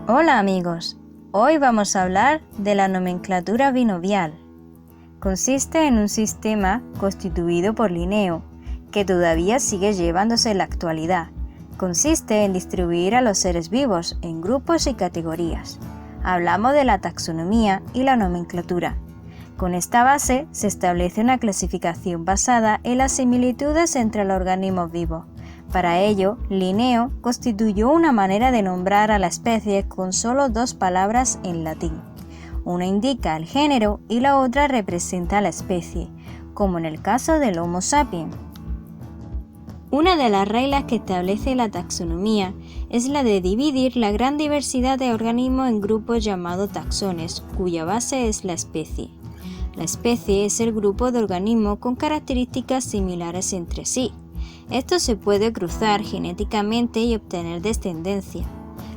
Hola amigos, hoy vamos a hablar de la nomenclatura binomial. Consiste en un sistema constituido por Linneo, que todavía sigue llevándose en la actualidad. Consiste en distribuir a los seres vivos en grupos y categorías. Hablamos de la taxonomía y la nomenclatura. Con esta base se establece una clasificación basada en las similitudes entre los organismos vivos. Para ello, Linneo constituyó una manera de nombrar a la especie con solo dos palabras en latín. Una indica el género y la otra representa a la especie, como en el caso del Homo sapiens. Una de las reglas que establece la taxonomía es la de dividir la gran diversidad de organismos en grupos llamados taxones, cuya base es la especie. La especie es el grupo de organismos con características similares entre sí. Esto se puede cruzar genéticamente y obtener descendencia.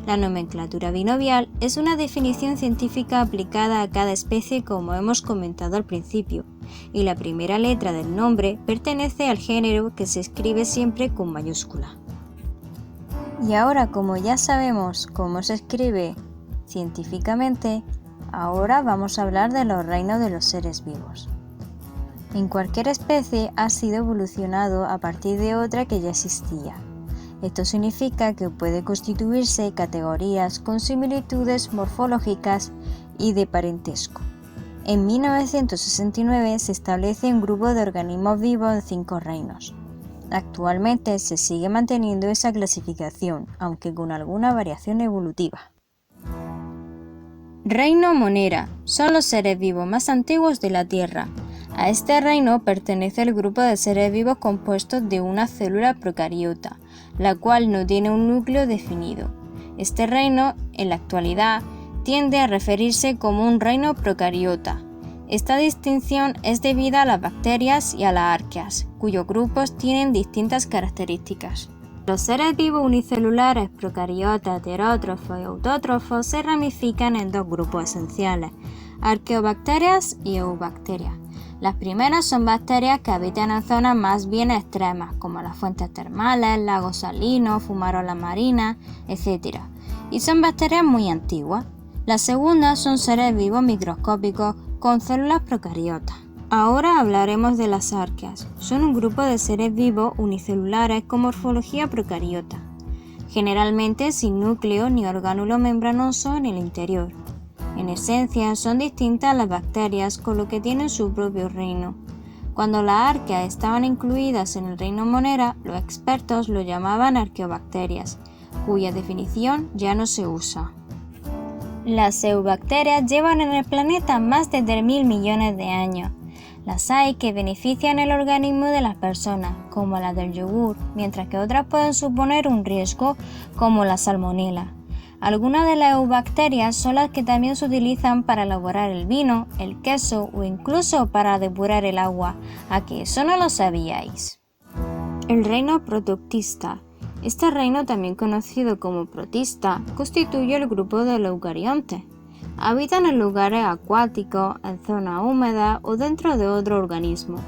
La nomenclatura binomial es una definición científica aplicada a cada especie, como hemos comentado al principio, y la primera letra del nombre pertenece al género, que se escribe siempre con mayúscula. Y ahora, como ya sabemos cómo se escribe científicamente, ahora vamos a hablar de los reinos de los seres vivos. En cualquier especie ha sido evolucionado a partir de otra que ya existía. Esto significa que puede constituirse categorías con similitudes morfológicas y de parentesco. En 1969 se establece un grupo de organismos vivos en 5 reinos. Actualmente se sigue manteniendo esa clasificación, aunque con alguna variación evolutiva. Reino Monera son los seres vivos más antiguos de la Tierra. A este reino pertenece el grupo de seres vivos compuestos de una célula procariota, la cual no tiene un núcleo definido. Este reino, en la actualidad, tiende a referirse como un reino procariota. Esta distinción es debida a las bacterias y a las arqueas, cuyos grupos tienen distintas características. Los seres vivos unicelulares, procariotas, heterótrofos y autótrofos se ramifican en 2 grupos esenciales, arqueobacterias y eubacterias. Las primeras son bacterias que habitan en zonas más bien extremas, como las fuentes termales, lagos salinos, fumarolas marinas, etc. Y son bacterias muy antiguas. Las segundas son seres vivos microscópicos con células procariotas. Ahora hablaremos de las arqueas. Son un grupo de seres vivos unicelulares con morfología procariota, generalmente sin núcleo ni orgánulo membranoso en el interior. En esencia, son distintas a las bacterias, con lo que tienen su propio reino. Cuando las arqueas estaban incluidas en el reino Monera, los expertos lo llamaban arqueobacterias, cuya definición ya no se usa. Las eubacterias llevan en el planeta más de 3.000 millones de años. Las hay que benefician el organismo de las personas, como la del yogur, mientras que otras pueden suponer un riesgo, como la salmonela. Algunas de las eubacterias son las que también se utilizan para elaborar el vino, el queso o incluso para depurar el agua. ¿A que eso no lo sabíais? El reino protoctista. Este reino, también conocido como protista, constituye el grupo de los eucariontes. Habitan en lugares acuáticos, en zonas húmedas o dentro de otro organismo.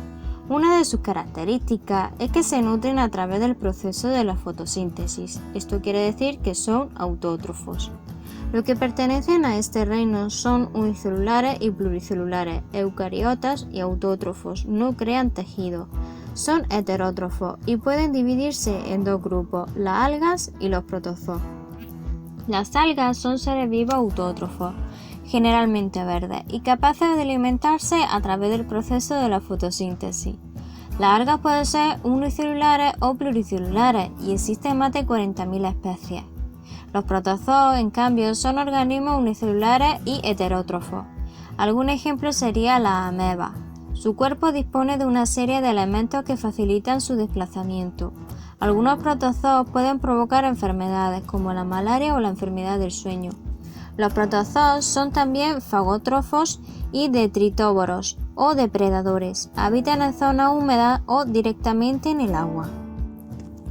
Una de sus características es que se nutren a través del proceso de la fotosíntesis. Esto quiere decir que son autótrofos. Los que pertenecen a este reino son unicelulares y pluricelulares, eucariotas y autótrofos. No crean tejido. Son heterótrofos y pueden dividirse en 2 grupos, las algas y los protozoos. Las algas son seres vivos autótrofos, generalmente verdes, y capaces de alimentarse a través del proceso de la fotosíntesis. Las algas pueden ser unicelulares o pluricelulares y existen más de 40.000 especies. Los protozoos, en cambio, son organismos unicelulares y heterótrofos. Algún ejemplo sería la ameba. Su cuerpo dispone de una serie de elementos que facilitan su desplazamiento. Algunos protozoos pueden provocar enfermedades como la malaria o la enfermedad del sueño. Los protozoos son también fagótrofos y detritóvoros o depredadores. Habitan en zonas húmedas o directamente en el agua.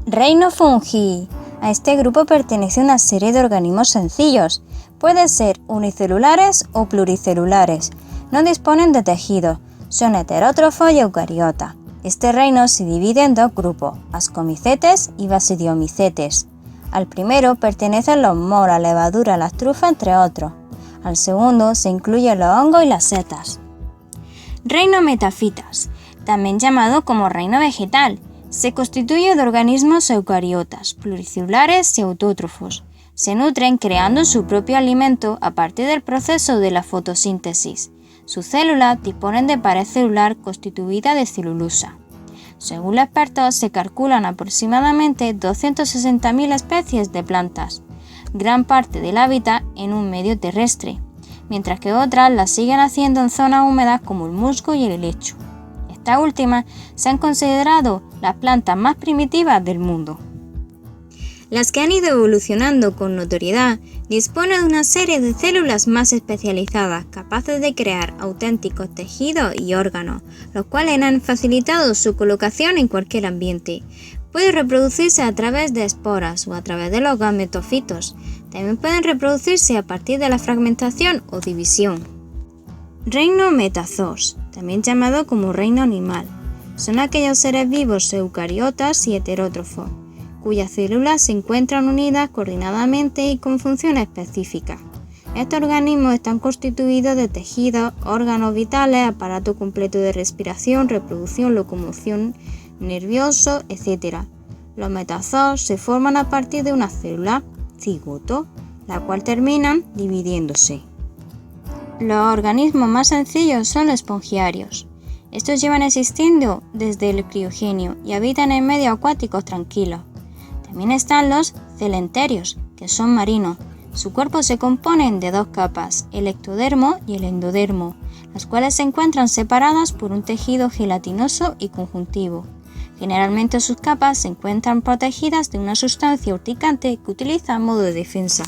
Reino fungi. A este grupo pertenece una serie de organismos sencillos. Pueden ser unicelulares o pluricelulares. No disponen de tejido. Son heterótrofos y eucariotas. Este reino se divide en 2 grupos, ascomicetes y basidiomicetes. Al primero pertenecen los mohos, la levadura, las trufas, entre otros. Al segundo se incluyen los hongos y las setas. Reino Metafitas, también llamado como reino vegetal, se constituye de organismos eucariotas, pluricelulares y autótrofos. Se nutren creando su propio alimento a partir del proceso de la fotosíntesis. Sus células disponen de pared celular constituida de celulosa. Según los expertos, se calculan aproximadamente 260.000 especies de plantas, gran parte del hábitat en un medio terrestre, mientras que otras las siguen haciendo en zonas húmedas como el musgo y el helecho. Estas últimas se han considerado las plantas más primitivas del mundo. Las que han ido evolucionando con notoriedad disponen de una serie de células más especializadas, capaces de crear auténticos tejidos y órganos, los cuales han facilitado su colocación en cualquier ambiente. Puede reproducirse a través de esporas o a través de los gametofitos. También pueden reproducirse a partir de la fragmentación o división. Reino Metazoos, también llamado como reino animal, son aquellos seres vivos eucariotas y heterótrofos, cuyas células se encuentran unidas coordinadamente y con funciones específicas. Estos organismos están constituidos de tejidos, órganos vitales, aparato completo de respiración, reproducción, locomoción, nervioso, etc. Los metazoos se forman a partir de una célula, cigoto, la cual terminan dividiéndose. Los organismos más sencillos son los espongiarios. Estos llevan existiendo desde el criogénio y habitan en medios acuáticos tranquilos. También están los celenterios, que son marinos. Su cuerpo se compone de dos capas, el ectodermo y el endodermo, las cuales se encuentran separadas por un tejido gelatinoso y conjuntivo. Generalmente sus capas se encuentran protegidas de una sustancia urticante que utiliza a modo de defensa.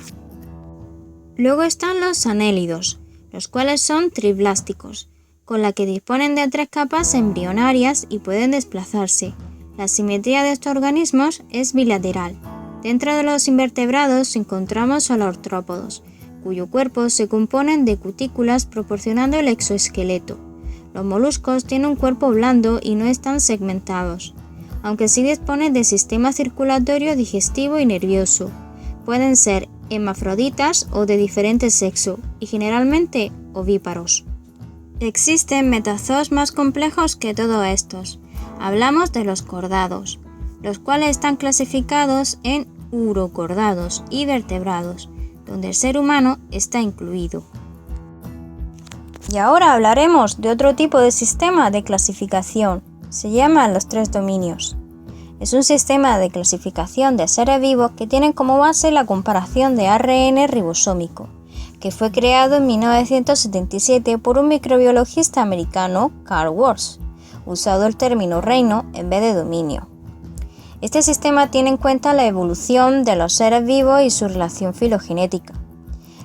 Luego están los anélidos, los cuales son triblásticos, con la que disponen de 3 capas embrionarias y pueden desplazarse. La simetría de estos organismos es bilateral. Dentro de los invertebrados encontramos a los artrópodos, cuyo cuerpo se compone de cutículas proporcionando el exoesqueleto. Los moluscos tienen un cuerpo blando y no están segmentados, aunque sí disponen de sistema circulatorio, digestivo y nervioso. Pueden ser hermafroditas o de diferente sexo y generalmente ovíparos. Existen metazoos más complejos que todos estos. Hablamos de los cordados, los cuales están clasificados en urocordados y vertebrados, donde el ser humano está incluido. Y ahora hablaremos de otro tipo de sistema de clasificación. Se llaman los 3 dominios. Es un sistema de clasificación de seres vivos que tienen como base la comparación de ARN ribosómico, que fue creado en 1977 por un microbiologista americano, Carl Woese, usando el término reino en vez de dominio. Este sistema tiene en cuenta la evolución de los seres vivos y su relación filogenética.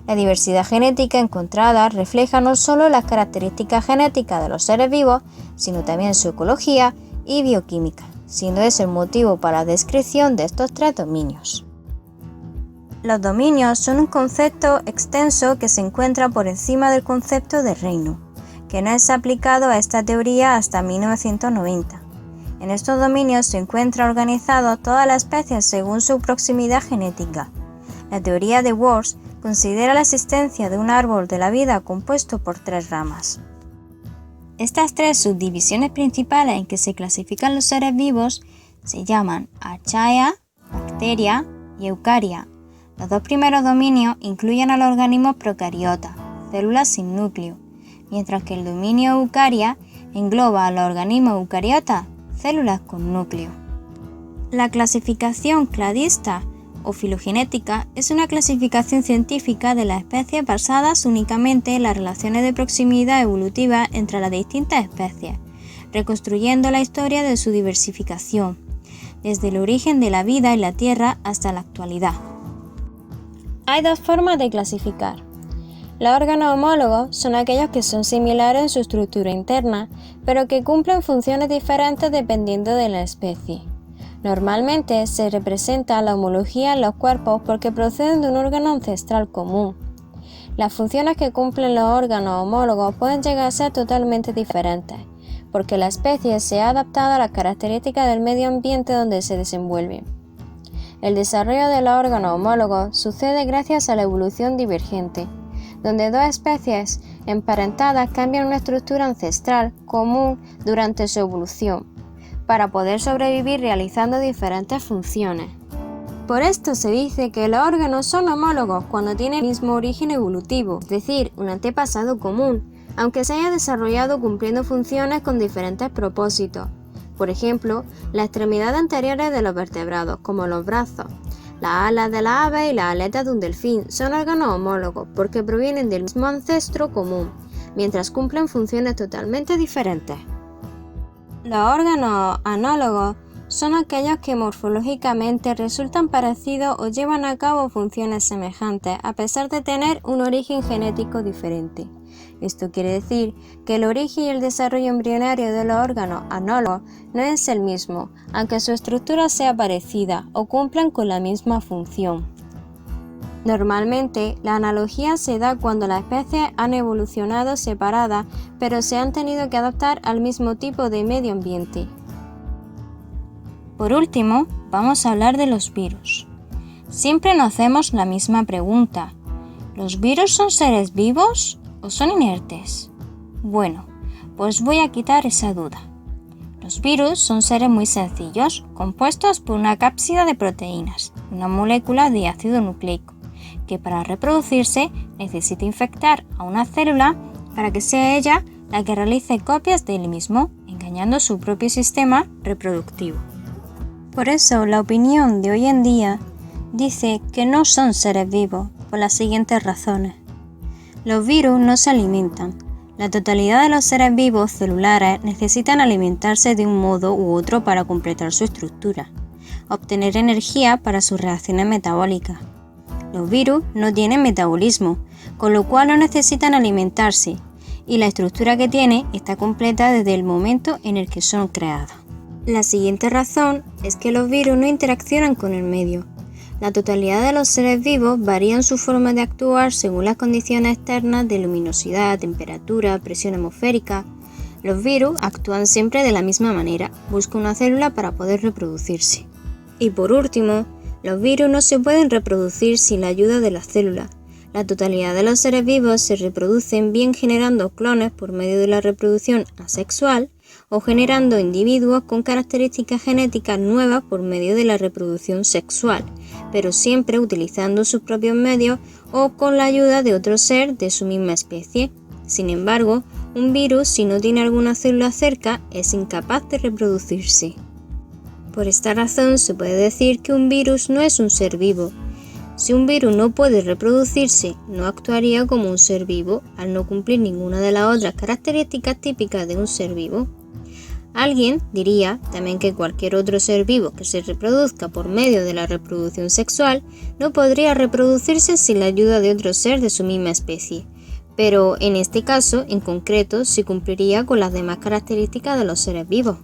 La diversidad genética encontrada refleja no solo las características genéticas de los seres vivos, sino también su ecología y bioquímica, siendo ese el motivo para la descripción de estos 3 dominios. Los dominios son un concepto extenso que se encuentra por encima del concepto de reino, que no es aplicado a esta teoría hasta 1990. En estos dominios se encuentran organizadas todas las especies según su proximidad genética. La teoría de Woese considera la existencia de un árbol de la vida compuesto por 3 ramas. Estas 3 subdivisiones principales en que se clasifican los seres vivos se llaman Archaea, Bacteria y Eucaria. Los 2 primeros dominios incluyen a los organismos procariotas, células sin núcleo, mientras que el dominio Eucaria engloba a los organismos eucariotas, células con núcleo. La clasificación cladista o filogenética es una clasificación científica de las especies basadas únicamente en las relaciones de proximidad evolutiva entre las distintas especies, reconstruyendo la historia de su diversificación, desde el origen de la vida en la Tierra hasta la actualidad. Hay 2 formas de clasificar. Los órganos homólogos son aquellos que son similares en su estructura interna, pero que cumplen funciones diferentes dependiendo de la especie. Normalmente se representa la homología en los cuerpos porque proceden de un órgano ancestral común. Las funciones que cumplen los órganos homólogos pueden llegar a ser totalmente diferentes, porque la especie se ha adaptado a las características del medio ambiente donde se desenvuelve. El desarrollo de los órganos homólogos sucede gracias a la evolución divergente, donde dos especies emparentadas cambian una estructura ancestral común durante su evolución, para poder sobrevivir realizando diferentes funciones. Por esto se dice que los órganos son homólogos cuando tienen el mismo origen evolutivo, es decir, un antepasado común, aunque se haya desarrollado cumpliendo funciones con diferentes propósitos. Por ejemplo, las extremidades anteriores de los vertebrados, como los brazos, las alas de las aves y las aletas de un delfín, son órganos homólogos porque provienen del mismo ancestro común, mientras cumplen funciones totalmente diferentes. Los órganos análogos son aquellos que morfológicamente resultan parecidos o llevan a cabo funciones semejantes a pesar de tener un origen genético diferente. Esto quiere decir que el origen y el desarrollo embrionario de los órganos análogos no es el mismo, aunque su estructura sea parecida o cumplan con la misma función. Normalmente, la analogía se da cuando las especies han evolucionado separadas, pero se han tenido que adaptar al mismo tipo de medio ambiente. Por último, vamos a hablar de los virus. Siempre nos hacemos la misma pregunta: ¿los virus son seres vivos o son inertes? Bueno, pues voy a quitar esa duda. Los virus son seres muy sencillos, compuestos por una cápsida de proteínas, una molécula de ácido nucleico, que para reproducirse necesita infectar a una célula para que sea ella la que realice copias de él mismo, engañando su propio sistema reproductivo. Por eso, la opinión de hoy en día dice que no son seres vivos, por las siguientes razones. Los virus no se alimentan. La totalidad de los seres vivos celulares necesitan alimentarse de un modo u otro para completar su estructura, obtener energía para sus reacciones metabólicas. Los virus no tienen metabolismo, con lo cual no necesitan alimentarse, y la estructura que tienen está completa desde el momento en el que son creados. La siguiente razón es que los virus no interaccionan con el medio. La totalidad de los seres vivos varían su forma de actuar según las condiciones externas de luminosidad, temperatura, presión atmosférica. Los virus actúan siempre de la misma manera, buscan una célula para poder reproducirse. Y por último, los virus no se pueden reproducir sin la ayuda de las células. La totalidad de los seres vivos se reproducen bien generando clones por medio de la reproducción asexual o generando individuos con características genéticas nuevas por medio de la reproducción sexual, pero siempre utilizando sus propios medios o con la ayuda de otro ser de su misma especie. Sin embargo, un virus, si no tiene alguna célula cerca, es incapaz de reproducirse. Por esta razón se puede decir que un virus no es un ser vivo. Si un virus no puede reproducirse, no actuaría como un ser vivo al no cumplir ninguna de las otras características típicas de un ser vivo. Alguien diría también que cualquier otro ser vivo que se reproduzca por medio de la reproducción sexual no podría reproducirse sin la ayuda de otro ser de su misma especie, pero en este caso en concreto sí cumpliría con las demás características de los seres vivos.